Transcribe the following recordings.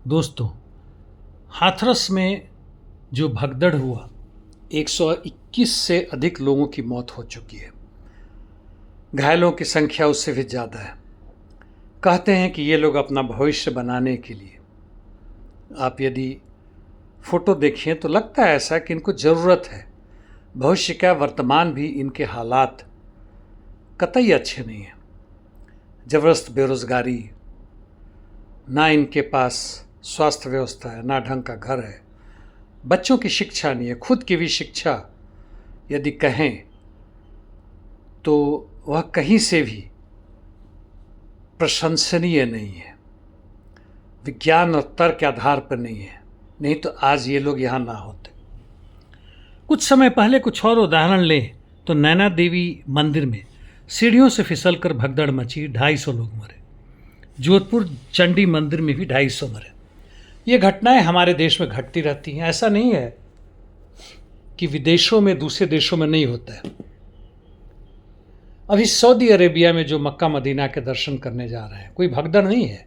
दोस्तों, हाथरस में जो भगदड़ हुआ, 121 से अधिक लोगों की मौत हो चुकी है। घायलों की संख्या उससे भी ज़्यादा है। कहते हैं कि ये लोग अपना भविष्य बनाने के लिए, आप यदि फोटो देखिए तो लगता है ऐसा कि इनको ज़रूरत है। भविष्य क्या, वर्तमान भी इनके हालात कतई अच्छे नहीं हैं। ज़बरदस्त बेरोज़गारी, ना इनके पास स्वास्थ्य व्यवस्था है, ना ढंग का घर है, बच्चों की शिक्षा नहीं है, खुद की भी शिक्षा यदि कहें तो वह कहीं से भी प्रशंसनीय नहीं है, विज्ञान और तर्क के आधार पर नहीं है, नहीं तो आज ये लोग यहाँ ना होते। कुछ समय पहले कुछ और उदाहरण लें तो नैना देवी मंदिर में सीढ़ियों से फिसलकर भगदड़ मची, 250 लोग मरे। जोधपुर चंडी मंदिर में भी 250 मरे। ये घटनाएं हमारे देश में घटती रहती हैं। ऐसा नहीं है कि विदेशों में, दूसरे देशों में नहीं होता है। अभी सऊदी अरेबिया में जो मक्का मदीना के दर्शन करने जा रहे हैं, कोई भगदड़ नहीं है,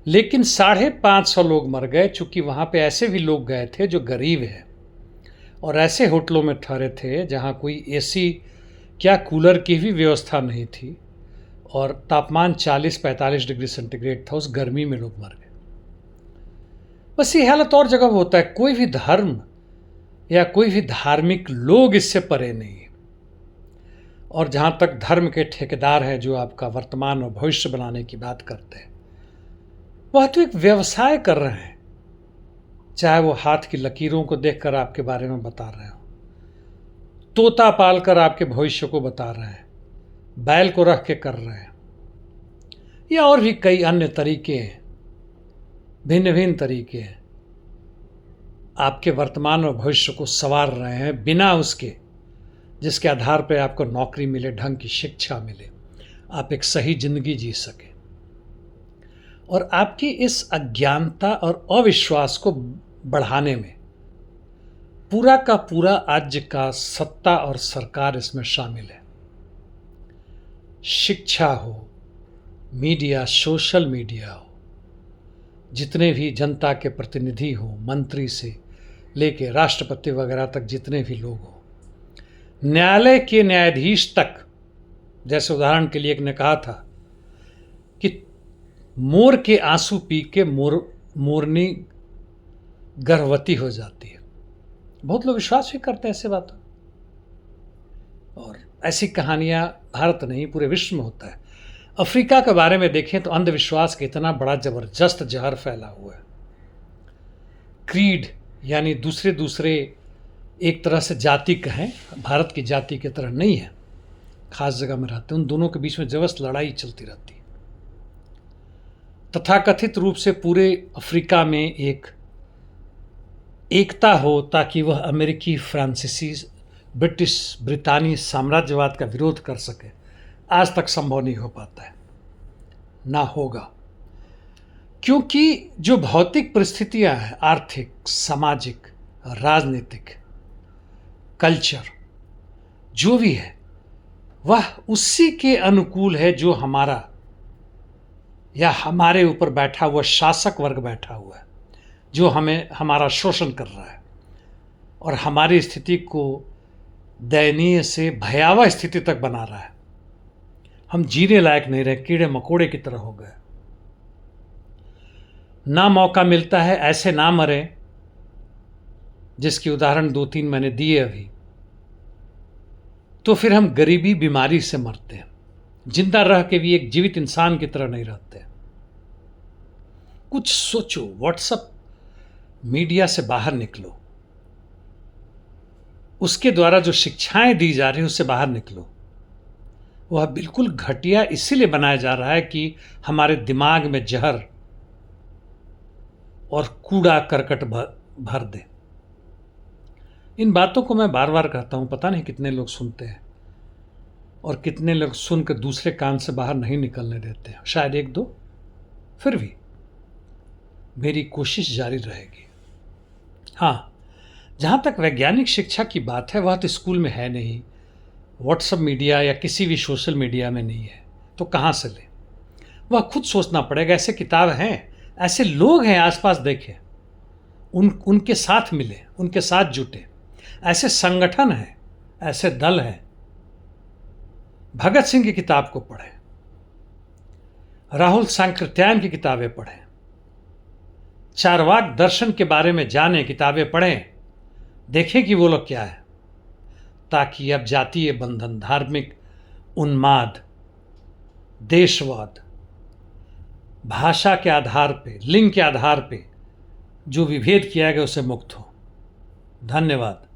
लेकिन 550 लोग मर गए, चूंकि वहाँ पे ऐसे भी लोग गए थे जो गरीब हैं और ऐसे होटलों में ठहरे थे जहाँ कोई एसी क्या कूलर की भी व्यवस्था नहीं थी और तापमान 40-45 डिग्री सेंटीग्रेड था। उस गर्मी में लोग मर गए। बस ये हालत और जगह होता है। कोई भी धर्म या कोई भी धार्मिक लोग इससे परे नहीं है। और जहाँ तक धर्म के ठेकेदार हैं जो आपका वर्तमान और भविष्य बनाने की बात करते हैं, वह तो एक व्यवसाय कर रहे हैं। चाहे वो हाथ की लकीरों को देखकर आपके बारे में बता रहे हो, तोता पालकर आपके भविष्य को बता रहे हैं, बैल को रख के कर रहे हैं, या और भी कई अन्य तरीके हैं, भिन्न भिन्न तरीके हैं। आपके वर्तमान और भविष्य को संवार रहे हैं बिना उसके जिसके आधार पर आपको नौकरी मिले, ढंग की शिक्षा मिले, आप एक सही जिंदगी जी सके। और आपकी इस अज्ञानता और अविश्वास को बढ़ाने में पूरा का पूरा राज्य का सत्ता और सरकार इसमें शामिल है। शिक्षा हो, मीडिया, सोशल मीडिया हो, जितने भी जनता के प्रतिनिधि हो, मंत्री से लेके राष्ट्रपति वगैरह तक जितने भी लोग हो, न्यायालय के न्यायाधीश तक। जैसे उदाहरण के लिए एक ने कहा था कि मोर के आंसू पी के मोरनी गर्भवती हो जाती है। बहुत लोग विश्वास भी करते हैं ऐसे बातों, और ऐसी कहानियां भारत नहीं पूरे विश्व में होता है। अफ्रीका के बारे में देखें तो अंधविश्वास का इतना बड़ा जबरदस्त जहर फैला हुआ है। क्रीड यानी दूसरे एक तरह से जाति कहें, भारत की जाति की तरह नहीं है, खास जगह में रहते हैं, उन दोनों के बीच में जबरदस्त लड़ाई चलती रहती है। तथाकथित रूप से पूरे अफ्रीका में एक एकता हो ताकि वह अमेरिकी, फ्रांसीसी, ब्रिटिश, ब्रितानी साम्राज्यवाद का विरोध कर सके, आज तक संभव नहीं हो पाता है, ना होगा। क्योंकि जो भौतिक परिस्थितियां हैं, आर्थिक, सामाजिक, राजनीतिक, कल्चर, जो भी है वह उसी के अनुकूल है जो हमारा या हमारे ऊपर बैठा हुआ शासक वर्ग बैठा हुआ है, जो हमें हमारा शोषण कर रहा है और हमारी स्थिति को दयनीय से भयावह स्थिति तक बना रहा है। हम जीने लायक नहीं रहे, कीड़े मकोड़े की तरह हो गए। ना मौका मिलता है, ऐसे ना मरे, जिसकी उदाहरण 2-3 मैंने दिए अभी, तो फिर हम गरीबी, बीमारी से मरते हैं। जिंदा रह के भी एक जीवित इंसान की तरह नहीं रहते। कुछ सोचो, व्हाट्सएप मीडिया से बाहर निकलो, उसके द्वारा जो शिक्षाएं दी जा रही हैं उससे बाहर निकलो। वह बिल्कुल घटिया इसीलिए बनाया जा रहा है कि हमारे दिमाग में जहर और कूड़ा करकट भर दे। इन बातों को मैं बार बार कहता हूं, पता नहीं कितने लोग सुनते हैं और कितने लोग सुनकर दूसरे कान से बाहर नहीं निकलने देते हैं। शायद 1-2, फिर भी मेरी कोशिश जारी रहेगी। हाँ, जहाँ तक वैज्ञानिक शिक्षा की बात है, वह तो स्कूल में है नहीं, व्हाट्सएप मीडिया या किसी भी सोशल मीडिया में नहीं है, तो कहाँ से लें? वह खुद सोचना पड़ेगा। ऐसे किताब हैं ऐसे लोग हैं आसपास, देखें, उनके साथ मिले, उनके साथ जुटे। ऐसे संगठन हैं, ऐसे दल हैं। भगत सिंह की किताब को पढ़ें, राहुल सांकृत्यायन की किताबें पढ़ें, चारवाक दर्शन के बारे में जानें, किताबें पढ़ें, देखें कि वो लोग क्या है, ताकि अब जातीय बंधन, धार्मिक उन्माद, देशवाद, भाषा के आधार पे, लिंग के आधार पे जो विभेद किया गया उससे मुक्त हो। धन्यवाद।